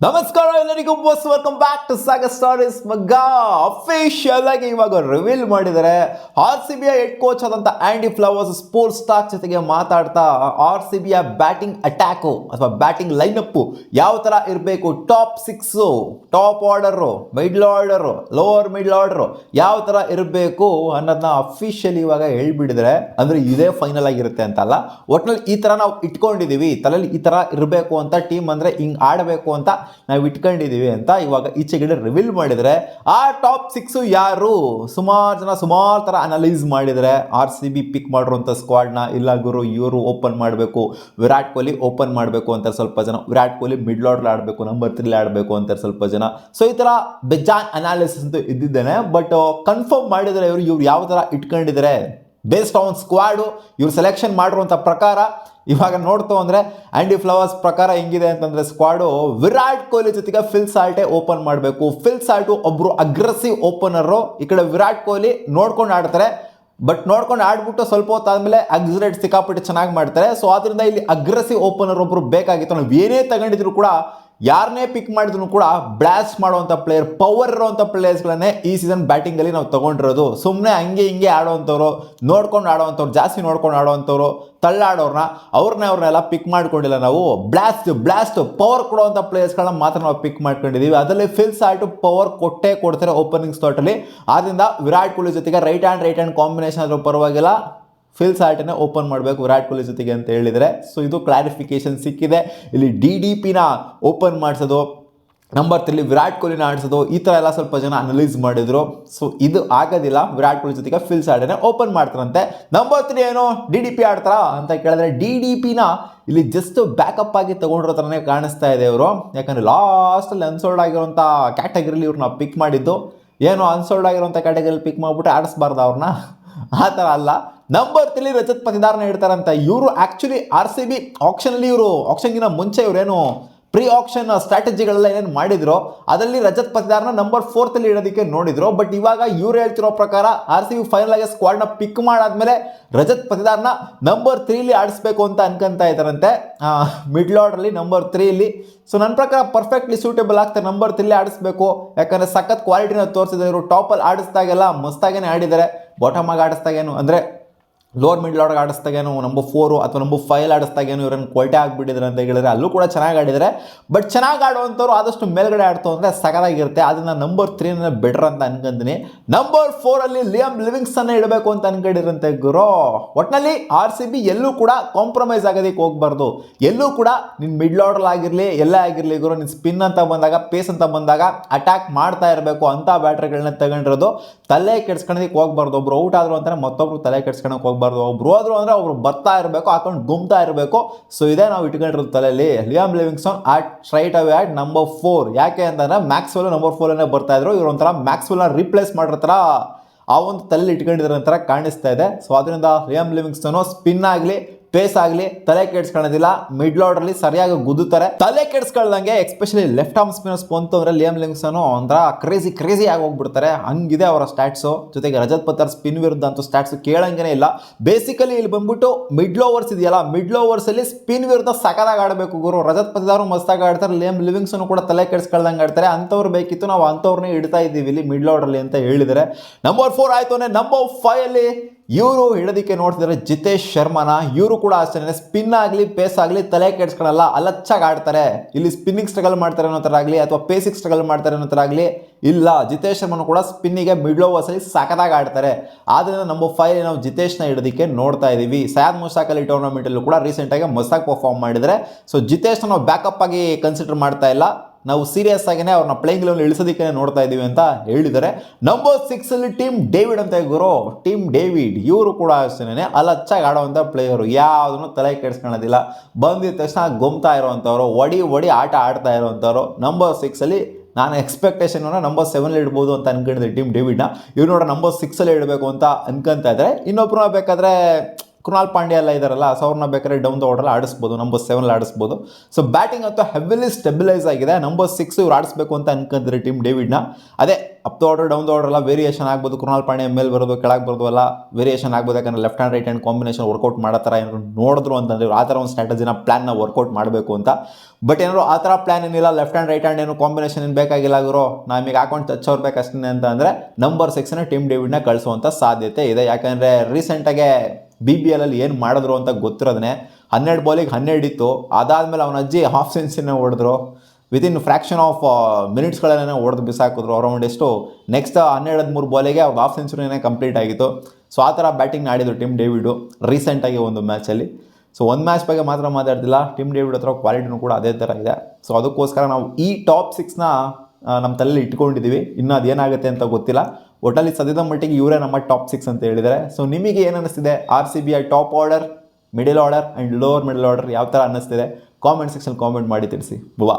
ನಮಸ್ಕಾರ ಎಲ್ಲರಿಗೂ boss, welcome back to Sagar stories. ಮಗ ಅಫಿಷಿಯಲ್ ಆಗಿ ಇವಾಗ ರಿವೀಲ್ ಮಾಡಿದರೆ RCB ಹೆಡ್ ಕೋಚ್ ಆದಂತ ಆಂಡಿ ಫ್ಲವರ್ಸ್ ಸ್ಪೋರ್ಟ್ಸ್ ಟಾಕ್ ಜೊತೆಗೆ ಮಾತಾಡ್ತಾ RCB ಬ್ಯಾಟಿಂಗ್ ಅಟ್ಯಾಕು ಅಥವಾ ಬ್ಯಾಟಿಂಗ್ ಲೈನಪ್ ಯಾವ ತರ ಇರಬೇಕು, top 6, top order, middle order, lower middle order ಯಾವ ತರ ಇರಬೇಕು ಅನ್ನೋದನ್ನ ಅಫಿಷಿಯಲ್ ಇವಾಗ ಹೇಳ್ಬಿಡಿದ್ರೆ, ಅಂದ್ರೆ ಇದೇ ಫೈನಲ್ ಆಗಿರುತ್ತೆ ಅಂತಲ್ಲ, ಒಟ್ನಲ್ಲಿ ಈ ತರ ನಾವು ಇಟ್ಕೊಂಡಿದೀವಿ, ತಲೆಯಲ್ಲಿ ಈ ತರ ಇರಬೇಕು ಅಂತ, ಟೀಮ್ ಅಂದ್ರೆ ಹಿಂಗ್ ಆಡಬೇಕು ಅಂತ ನಾವು ಇಟ್ಕೊಂಡಿದೀವಿ ಅಂತ ಇವಾಗ ಈಚೆಗಡೆ ರಿವೀಲ್ ಮಾಡಿದರೆ ಆ ಟಾಪ್ 6 ಯಾರು ಸುಮಾರು ಜನ ಸುಮಾರು ತರ ಅನಲೈಸ್ ಮಾಡಿದರೆ RCB ಪಿಕ್ ಮಾಡಿರುವಂಥ ಸ್ಕ್ವಾಡ್ನ, ಇಲ್ಲ ಗುರು ಇವರು ಓಪನ್ ಮಾಡಬೇಕು, ವಿರಾಟ್ ಕೊಹ್ಲಿ ಓಪನ್ ಮಾಡಬೇಕು ಅಂತಾರೆ ಸ್ವಲ್ಪ ಜನ, ವಿರಾಟ್ ಕೊಹ್ಲಿ ಮಿಡ್ಲ್ ಆರ್ಡರ್ ಆಡಬೇಕು, ನಂಬರ್ 3 ಆಡಬೇಕು ಅಂತಾರೆ ಸ್ವಲ್ಪ ಜನ. ಸೊ ಈ ತರ ಬೆಜಾನ್ ಅನಾಲಿಸಿಸ್ ಅಂತೂ ಇದ್ದಿದ್ದೇನೆ, ಬಟ್ ಕನ್ಫರ್ಮ್ ಮಾಡಿದರೆ ಇವ್ರು ಯಾವ ತರ ಇಟ್ಕೊಂಡಿದ್ದಾರೆ ಬೇಸ್ಡ್ ಆನ್ ಸ್ಕ್ವಾಡು, ಇವ್ರು ಸೆಲೆಕ್ಷನ್ ಮಾಡಿರುವಂಥ ಪ್ರಕಾರ ಇವಾಗ ನೋಡ್ತು ಅಂದರೆ ಆಂಡಿ ಫ್ಲವರ್ಸ್ ಪ್ರಕಾರ ಹೆಂಗಿದೆ ಅಂತಂದರೆ ಸ್ಕ್ವಾಡು ವಿರಾಟ್ ಕೊಹ್ಲಿ ಜೊತೆಗೆ ಫಿಲ್ ಸಾಲ್ಟೆ ಓಪನ್ ಮಾಡಬೇಕು. ಫಿಲ್ ಸಾಲ್ಟು ಒಬ್ಬರು ಅಗ್ರೆಸಿವ್ ಓಪನರು, ಈ ಕಡೆ ವಿರಾಟ್ ಕೊಹ್ಲಿ ನೋಡ್ಕೊಂಡು ಆಡ್ತಾರೆ, ಬಟ್ ನೋಡ್ಕೊಂಡು ಆಡ್ಬಿಟ್ಟು ಸ್ವಲ್ಪ ಹೊತ್ತಾದ್ಮೇಲೆ ಅಗ್ಸಿರೇಟ್ ಸಿಕ್ಕಾಪಟ್ಟೆ ಚೆನ್ನಾಗಿ ಮಾಡ್ತಾರೆ. ಸೊ ಅದರಿಂದ ಇಲ್ಲಿ ಅಗ್ರೆಸಿವ್ ಓಪನರ್ ಒಬ್ಬರು ಬೇಕಾಗಿತ್ತು. ನಾವು ಏನೇ ತಗೊಂಡಿದ್ರು ಕೂಡ, ಯಾರನ್ನೇ ಪಿಕ್ ಮಾಡಿದ್ರು ಕೂಡ ಬ್ಲಾಸ್ಟ್ ಮಾಡುವಂಥ ಪ್ಲೇಯರ್, ಪವರ್ ಇರುವಂಥ ಪ್ಲೇಯರ್ಸ್ಗಳನ್ನೇ ಈ ಸೀಸನ್ ಬ್ಯಾಟಿಂಗಲ್ಲಿ ನಾವು ತೊಗೊಂಡಿರೋದು. ಸುಮ್ಮನೆ ಹಂಗೆ ಹಿಂಗೆ ಆಡೋವಂಥವ್ರು, ನೋಡ್ಕೊಂಡು ಆಡೋವಂಥವ್ರು, ಜಾಸ್ತಿ ನೋಡ್ಕೊಂಡು ಆಡೋವಂಥವ್ರು, ಅವ್ರನ್ನೆಲ್ಲ ಪಿಕ್ ಮಾಡ್ಕೊಂಡಿಲ್ಲ ನಾವು. ಬ್ಲಾಸ್ಟ್ ಪವರ್ ಕೊಡುವಂಥ ಪ್ಲೇಯರ್ಸ್ಗಳನ್ನ ಮಾತ್ರ ನಾವು ಪಿಕ್ ಮಾಡ್ಕೊಂಡಿದ್ದೀವಿ. ಅದರಲ್ಲಿ ಫಿಲ್ ಸಾಲ್ಟು ಪವರ್ ಕೊಡ್ತಾರೆ ಓಪನಿಂಗ್ ಸ್ಲಾಟಲ್ಲಿ. ಆದ್ದರಿಂದ ವಿರಾಟ್ ಕೊಹ್ಲಿ ಜೊತೆಗೆ ರೈಟ್ ಹ್ಯಾಂಡ್ ಕಾಂಬಿನೇಷನ್ ಆದರೂ ಪರವಾಗಿಲ್ಲ, ಫಿಲ್ ಸಾಲ್ಟನ್ನೇ ಓಪನ್ ಮಾಡಬೇಕು ವಿರಾಟ್ ಕೊಹ್ಲಿ ಜೊತೆಗೆ ಅಂತ ಹೇಳಿದರೆ. ಸೊ ಇದು ಕ್ಲಾರಿಫಿಕೇಶನ್ ಸಿಕ್ಕಿದೆ. ಇಲ್ಲಿ DDPನ ಓಪನ್ ಮಾಡಿಸೋದು, ನಂಬರ್ 3 ವಿರಾಟ್ ಕೊಹ್ಲಿನ ಆಡಿಸೋದು, ಈ ಥರ ಎಲ್ಲ ಸ್ವಲ್ಪ ಜನ ಅನಲೈಸ್ ಮಾಡಿದ್ರು. ಸೊ ಇದು ಆಗೋದಿಲ್ಲ, ವಿರಾಟ್ ಕೊಹ್ಲಿ ಜೊತೆಗೆ ಫಿಲ್ ಸಾಲ್ಟನ್ನೇ ಓಪನ್ ಮಾಡ್ತಾರಂತೆ. ನಂಬರ್ 3 ಏನೋ DDP ಆಡ್ತಾರಾ ಅಂತ ಕೇಳಿದ್ರೆ, DDPನ ಇಲ್ಲಿ ಜಸ್ಟ್ ಬ್ಯಾಕಪ್ ಆಗಿ ತೊಗೊಂಡಿರೋ ಥರನೇ ಕಾಣಿಸ್ತಾ ಇದೆ ಇವರು. ಯಾಕಂದರೆ ಲಾಸ್ಟಲ್ಲಿ ಅನ್ಸೋಲ್ಡ್ ಆಗಿರೋಂಥ ಕ್ಯಾಟಗರಿಲಿ ಇವ್ರನ್ನ ಪಿಕ್ ಮಾಡಿದ್ದು. ಏನೋ ಅನ್ಸೋಲ್ಡ್ ಆಗಿರೋಂಥ ಕ್ಯಾಟಗರಿಲಿ ಪಿಕ್ ಮಾಡಿಬಿಟ್ಟು ಆಡಿಸ್ಬಾರ್ದು ಅವ್ರನ್ನ, ಆ ಥರ ಅಲ್ಲ. ನಂಬರ್ 3 ರಜತ್ ಪತಿದಾರ್ನ ಇಡ್ತಾರಂತ. ಇವರು ಆ್ಯಕ್ಚುಲಿ RCB ಆಕ್ಷನಲ್ಲಿ, ಇವರು ಆಕ್ಷನ್ಗಿನ ಮುಂಚೆ ಇವರೇನು ಪ್ರೀ ಆಕ್ಷನ್ ಸ್ಟ್ರಾಟಜಿಗಳೆಲ್ಲ ಏನೇನು ಮಾಡಿದ್ರು ಅದರಲ್ಲಿ ರಜತ್ ಪತಿದಾರ್ನ ನಂಬರ್ 4 ಇಡೋದಕ್ಕೆ ನೋಡಿದ್ರು. ಬಟ್ ಇವಾಗ ಇವ್ರು ಹೇಳ್ತಿರೋ ಪ್ರಕಾರ RCB ಫೈನಲ್ ಆಗಿ ಸ್ಕ್ವಾಡ್ನ ಪಿಕ್ ಮಾಡಾದ್ಮೇಲೆ ರಜತ್ ಪತಿದಾರ್ನ ನಂಬರ್ 3 ಆಡಿಸ್ಬೇಕು ಅಂತ ಅನ್ಕೊಂತ ಇದ್ದಾರಂತೆ, ಮಿಡ್ಲ್ ಆರ್ಡರ್ಲಿ ನಂಬರ್ 3. ಸೊ ನನ್ನ ಪ್ರಕಾರ ಪರ್ಫೆಕ್ಟ್ಲಿ ಸೂಟೇಬಲ್ ಆಗ್ತಾರೆ ನಂಬರ್ 3 ಆಡಿಸ್ಬೇಕು. ಯಾಕಂದರೆ ಸಖತ್ ಕ್ವಾಲಿಟಿನ ತೋರಿಸಿದ್ರು ಇವರು. ಟಾಪಲ್ಲಿ ಆಡಿಸ್ದಾಗೆಲ್ಲ ಮಸ್ತಾಗೇನೆ ಆಡಿದ್ದಾರೆ, ಬಾಟಮ್ ಆಗಿ ಆಡಿಸ್ದಾಗೇನು ಅಂದರೆ ಲೋವರ್ ಮಿಡ್ಲ್ ಆರ್ಡರ್ ಆಡಿಸ್ದಾಗೇನು ನಂಬರ್ 4 ಅಥವಾ ನಂಬರ್ 5 ಆಡಿಸ್ದಾಗೇನು ಇವರನ್ನು ಕ್ವಾಲಿಟಿ ಆಗಿಬಿಟ್ಟಿದ್ದಾರೆ ಅಂತ ಹೇಳಿದ್ರೆ, ಅಲ್ಲೂ ಕೂಡ ಚೆನ್ನಾಗಿ ಆಡಿದ್ದಾರೆ. ಬಟ್ ಚೆನ್ನಾಗಿ ಆಡುವಂಥವ್ರು ಆದಷ್ಟು ಮೇಲ್ಗಡೆ ಆಡ್ತು ಅಂದರೆ ಸಖತ್ತಾಗಿರುತ್ತೆ. ಅದನ್ನ ನಂಬರ್ 3 ಬೆಟರ್ ಅಂತ ಅನ್ಕೊಂತೀನಿ. ನಂಬರ್ 4 ಲಿಯಾಮ್ ಲಿವಿಂಗ್ಸ್ಟನ್ ಇಡಬೇಕು ಅಂತ ಅನ್ಕೊಂಡಿರಂತೆ ಗುರು. ಒಟ್ಟಿನಲ್ಲಿ RCB ಎಲ್ಲೂ ಕೂಡ ಕಾಂಪ್ರಮೈಸ್ ಆಗೋದಕ್ಕೆ ಹೋಗ್ಬಾರ್ದು. ಎಲ್ಲೂ ಕೂಡ ನಿನ್ನ ಮಿಡ್ಲ್ ಆರ್ಡರ್ ಆಗಿರಲಿ, ಎಲ್ಲೇ ಆಗಿರಲಿ ಗುರು, ನಿನ್ನ ಸ್ಪಿನ್ ಅಂತ ಬಂದಾಗ, ಪೇಸ್ ಅಂತ ಬಂದಾಗ ಅಟ್ಯಾಕ್ ಮಾಡ್ತಾ ಇರಬೇಕು ಅಂತ ಬ್ಯಾಟ್ರಿಗಳನ್ನ ತಗೊಂಡಿರೋದು. ತಲೆ ಕೆಡ್ಸ್ಕೊಳ್ಳೋದಕ್ಕೆ ಹೋಗ್ಬಾರ್ದು. ಒಬ್ರು ಔಟ್ ಆದ್ರು ಅಂತಾರೆ ಮತ್ತೊಬ್ರು ತಲೆ ಕೆಡ್ಸ್ಕೊಳಕ್ಕೆ ಹೋಗ್ಬಾರ್ದು. ಒಬ್ರು ಹೋದ್ರು ಅಂದ್ರೆ ಒಬ್ರು ಬರ್ತಾ ಇರಬೇಕು, ಹಾಕೊಂಡು ಗುಮ್ತಾ ಇರಬೇಕು. ಸೊ ಇದೇ ನಾವು ಇಟ್ಕೊಂಡಿರೋದು ತಲೆಯಲ್ಲಿ. ಲಿಯಾಮ್ ಲಿವಿಂಗ್ಸ್ಟನ್ ಸ್ಟ್ರೈಟ್ ಅವೇ ಆಟ್ ನಂಬರ್ 4. ಯಾಕೆ ಅಂತಂದ್ರೆ ಮ್ಯಾಕ್ಸ್ವೆಲ್ ನಂಬರ್ 4 ಬರ್ತಾ ಇದ್ರು, ಇವ್ರು ಒಂಥರ ಮ್ಯಾಕ್ಸ್ವೆಲ್ನ ರಿಪ್ಲೇಸ್ ಮಾಡಿರ್ತಾರ ಆ ಒಂದು ತಲೆಯಲ್ಲಿ ಇಟ್ಕೊಂಡಿರೋ ಥರ ಕಾಣಿಸ್ತಾ ಇದೆ. ಸೊ ಅದರಿಂದ ಲಿಯಾಮ್ ಲಿವಿಂಗ್ಸ್ಟನ್ ಸ್ಪಿನ್ ಆಗಲಿ, ಪೇಸ್ ಆಗಲಿ ತಲೆ ಕೆಡ್ಸ್ಕೊಳ್ಳೋದಿಲ್ಲ. ಮಿಡ್ಲ್ ಆರ್ಡರ್ಲಿ ಸರಿಯಾಗಿ ಗುದ್ದುತ್ತಾರೆ, ತಲೆ ಕೆಡ್ಸ್ಕೊಳ್ದಂಗೆ. ಎಸ್ಪೆಷಲಿ ಲೆಫ್ಟ್ ಆರ್ಮ್ ಸ್ಪಿನ್ನರ್ಸ್ ಬಂತು ಅಂದರೆ ಲಿಯಾಮ್ ಲಿವಿಂಗ್ಸ್ಟನ್ ಒಂಥರ ಕ್ರೇಜಿ ಆಗಿ ಹೋಗ್ಬಿಡ್ತಾರೆ, ಹಂಗಿದೆ ಅವರ ಸ್ಟ್ಯಾಟ್ಸು. ಜೊತೆಗೆ ರಜತ್ ಪತಿದಾರ್ ಸ್ಪಿನ್ ವಿರುದ್ಧ ಅಂತೂ ಸ್ಟ್ಯಾಟ್ಸು ಕೇಳಂಗೇ ಇಲ್ಲ. ಬೇಸಿಕಲಿ ಇಲ್ಲಿ ಬಂದ್ಬಿಟ್ಟು ಮಿಡ್ಲ್ ಓವರ್ಸ್ ಇದೆಯಲ್ಲ, ಮಿಡ್ಲ್ ಓವರ್ಸಲ್ಲಿ ಸ್ಪಿನ್ ವಿರುದ್ಧ ಸಖತ್ತಾಗಿ ಆಡಬೇಕು ಗುರು. ರಜತ್ ಪತಿದಾರು ಮಸ್ತಾಗಿ ಆಡ್ತಾರೆ, ಲಿಯಾಮ್ ಲಿವಿಂಗ್ಸ್ಟನ್ ಕೂಡ ತಲೆ ಕೆಡ್ಸ್ಕೊಳ್ದಂಗೆ ಆಡ್ತಾರೆ. ಅಂಥವ್ರು ಬೇಕಿತ್ತು, ನಾವು ಅಂಥವ್ರನ್ನೇ ಇಡ್ತಾ ಇದ್ದೀವಿ ಇಲ್ಲಿ ಮಿಡ್ಲ್ ಆರ್ಡರ್ಲಿ ಅಂತ ಹೇಳಿದರೆ. ನಂಬರ್ 4 ಆಯಿತು. ನಂಬರ್ 5 ಇವರು ಹಿಡೋದಕ್ಕೆ ನೋಡ್ತಿದ್ದಾರೆ ಜಿತೇಶ್ ಶರ್ಮಾನ. ಇವರು ಕೂಡ ಅಷ್ಟೇ, ಸ್ಪಿನ್ ಆಗಲಿ ಪೇಸ್ ಆಗಲಿ ತಲೆ ಕೆಡ್ಸ್ಕೊಳ್ಳಲ್ಲ, ಅಲಚ್ಚಾಗಿ ಆಡ್ತಾರೆ. ಇಲ್ಲಿ ಸ್ಪಿನ್ನಿಂಗ್ ಸ್ಟ್ರಗಲ್ ಮಾಡ್ತಾರೆ ಅನ್ನೋ ಥರ ಆಗಲಿ ಅಥವಾ ಪೇಸಿಗೆ ಸ್ಟ್ರಗಲ್ ಮಾಡ್ತಾರೆ ಅನ್ನೋ ಥರ ಆಗಲಿ ಇಲ್ಲ. ಜಿತೇಶ್ ಶರ್ಮನು ಕೂಡ ಸ್ಪಿನ್ನಿಗೆ ಮಿಡ್ಲ್ ಓವರ್ಸಲ್ಲಿ ಸಖತ್ತಾಗಿ ಆಡ್ತಾರೆ. ಆದ್ದರಿಂದ ನಂಬರ್ 5 ನಾವು ಜಿತೇಶ್ನ ಹಿಡೋದಕ್ಕೆ ನೋಡ್ತಾ ಇದ್ದೀವಿ. ಸಯಾದ್ ಮುಷ್ತಾಕ್ ಅಲಿ ಟೂರ್ನಮೆಂಟಲ್ಲೂ ಕೂಡ ರೀಸೆಂಟಾಗಿ ಮಸ್ತಾಗಿ ಪರ್ಫಾರ್ಮ್ ಮಾಡಿದರೆ. ಸೊ ಜಿತೇಶ್ನ ನಾವು ಬ್ಯಾಕಪ್ ಆಗಿ ಕನ್ಸಿಡರ್ ಮಾಡ್ತಾ ಇಲ್ಲ, ನಾವು ಸೀರಿಯಸ್ ಆಗಿನೇ ಅವ್ರನ್ನ ಪ್ಲೇಯಿಂಗ್ ಲೆವೆಲ್ ಇಳಿಸೋದಕ್ಕೆ ನೋಡ್ತಾ ಇದ್ದೀವಿ ಅಂತ ಹೇಳಿದ್ದಾರೆ. ನಂಬರ್ 6 ಟೀಮ್ ಡೇವಿಡ್ ಅಂತ ಗುರು. ಟೀಮ್ ಡೇವಿಡ್ ಇವರು ಕೂಡ ಅಷ್ಟೇ ಅಲಚ್ಚಾಗಿ ಆಡೋವಂಥ ಪ್ಲೇಯರು, ಯಾವುದನ್ನು ತಲೆ ಕೆಡ್ಸ್ಕೊಳ್ಳೋದಿಲ್ಲ. ಬಂದಿದ ತಕ್ಷಣ ಗೊಮ್ತಾ ಇರೋವಂಥವ್ರು, ಒಡಿ ಆಟ ಆಡ್ತಾ ಇರೋವಂಥವ್ರು. ನಂಬರ್ 6 ನಾನು ಎಕ್ಸ್ಪೆಕ್ಟೇಷನ್ ನಂಬರ್ 7 ಇಡ್ಬೋದು ಅಂತ ಅನ್ಕೊಂಡಿದ್ದೆ ಟೀಮ್ ಡೇವಿಡ್ನ. ಇವ್ರು ನೋಡ ನಂಬರ್ 6 ಇಡಬೇಕು ಅಂತ ಅನ್ಕೊಂತಾ ಇದ್ದಾರೆ. ಇನ್ನೊಬ್ರು ಬೇಕಾದರೆ ಕೃಣಾಲ್ ಪಾಂಡ್ಯ ಎಲ್ಲ ಇದ್ದಾರಲ್ಲ, ಸೊ ಅವ್ರನ್ನ ಬೇಕಾದ್ರೆ ಡೌನ್ ದ ಆರ್ಡರ್ ಆಡಿಸ್ಬೋದು, ನಂಬರ್ 7 ಆಡಿಸ್ಬೋದು. ಸೊ ಬ್ಯಾಟಿಂಗ್ ಅಂತೂ ಹೆವಿಲಿ ಸ್ಟೆಬಿಲೈಸ್ ಆಗಿದೆ. ನಂಬರ್ 6 ಇವ್ರು ಆಡಿಸ್ಬೇಕು ಅಂತ ಅನ್ಕೊಂಡ್ರೆ ಟೀಮ್ ಡೇವಿಡ್ನ. ಅದೇ up the order down the order ಎಲ್ಲ ವೇರಿಯೇಷನ್ ಆಗ್ಬೋದು, ಕೃಣಾಲ್ ಪಾಂಡ್ಯ ಮೇಲೆ ಬರೋದು ಕೆಳಗೆ ಬರೋದು ಎಲ್ಲ ವೇರಿಯೇಷನ್ ಆಗ್ಬೋದು. ಯಾಕಂದ್ರೆ left hand right hand combination workout ಮಾಡೋ ಥರ ಏನಾದ್ರು ನೋಡಿದ್ರು ಅಂತಂದ್ರೆ ಆ ಥರ ಒಂದು ಸ್ಟ್ರಾಟಜಿನ ಪ್ಲಾನ್ನ ವರ್ಕೌಟ್ ಮಾಡಬೇಕು ಅಂತ. ಬಟ್ ಏನಾದ್ರು ಆ ಥರ ಪ್ಲಾನ್ ಏನಿಲ್ಲ, ಲೆಫ್ಟ್ ಹ್ಯಾಂಡ್ ರೈಟ್ ಹ್ಯಾಂಡ್ ಏನು ಕಾಂಬಿನೇಷನ್ ಏನು ಬೇಕಾಗಿಲ್ಲ ಗುರು, ನಮಗೆ ಅಕೌಂಟ್ ಟಚ್ ಅವ್ರು ಬೇಕಷ್ಟೇ ಅಂತ ಅಂದರೆ ನಂಬರ್ 6ನ ಟೀಮ್ ಡೇವಿಡ್ನ ಕಳಿಸುವಂಥ ಸಾಧ್ಯತೆ ಇದೆ. ಯಾಕಂದರೆ ರೀಸೆಂಟಾಗೆ BBL ಅಲ್ಲಿ ಏನು ಮಾಡಿದ್ರು ಅಂತ ಗೊತ್ತಿರೋದನ್ನೇ. 12 ಬಾಲಿಗೆ 12 ಇತ್ತು. ಅದಾದಮೇಲೆ ಅವನ ಅಜ್ಜಿ ಹಾಫ್ ಸೆಂಚುರಿನ ಹೊಡೆದ್ರು. ವಿತಿನ್ ಫ್ರ್ಯಾಕ್ಷನ್ ಆಫ್ ಮಿನಿಟ್ಸ್ಗಳನ್ನೇ ಹೊಡೆದು ಬಿಸಾಕಿದ್ರು. ಅರೌಂಡ್ ಎಷ್ಟು ನೆಕ್ಸ್ಟ್ 12-13 ಬಾಲಿಗೆ ಅವ್ರು ಹಾಫ್ ಸೆಂಚುರಿನೇ ಕಂಪ್ಲೀಟ್ ಆಗಿತ್ತು. ಸೊ ಆ ಥರ ಬ್ಯಾಟಿಂಗ್ ಆಡಿದ್ರು ಟೀಮ್ ಡೇವಿಡು ರೀಸೆಂಟಾಗಿ ಒಂದು ಮ್ಯಾಚಲ್ಲಿ. ಸೊ ಒಂದು ಮ್ಯಾಚ್ ಬಗ್ಗೆ ಮಾತ್ರ ಮಾತಾಡ್ತಿಲ್ಲ, ಟೀಮ್ ಡೇವಿಡ್ ಹತ್ರ ಕ್ವಾಲಿಟಿನೂ ಕೂಡ ಅದೇ ಥರ ಇದೆ. ಸೊ ಅದಕ್ಕೋಸ್ಕರ ನಾವು ಈ ಟಾಪ್ 6ನ ನಮ್ಮ ತಲೆಯಲ್ಲಿ ಇಟ್ಕೊಂಡಿದ್ದೀವಿ. ಇನ್ನು ಅದೇನಾಗುತ್ತೆ ಅಂತ ಗೊತ್ತಿಲ್ಲ. ಒಟ್ಟಲ್ಲಿ ಸದ್ಯದ ಮಟ್ಟಿಗೆ ಇವರೇ ನಮ್ಮ ಟಾಪ್ 6 ಅಂತ ಹೇಳಿದ್ದಾರೆ. ಸೊ ನಿಮಗೆ ಏನು ಅನ್ನಿಸ್ತಿದೆ? RCBಯ top order, middle order and lower middle order ಯಾವ ಥರ ಅನ್ನಿಸ್ತಿದೆ? ಕಾಮೆಂಟ್ ಸೆಕ್ಷನ್ ಕಾಮೆಂಟ್ ಮಾಡಿ ತಿಳಿಸಿ. ಬುವಾ.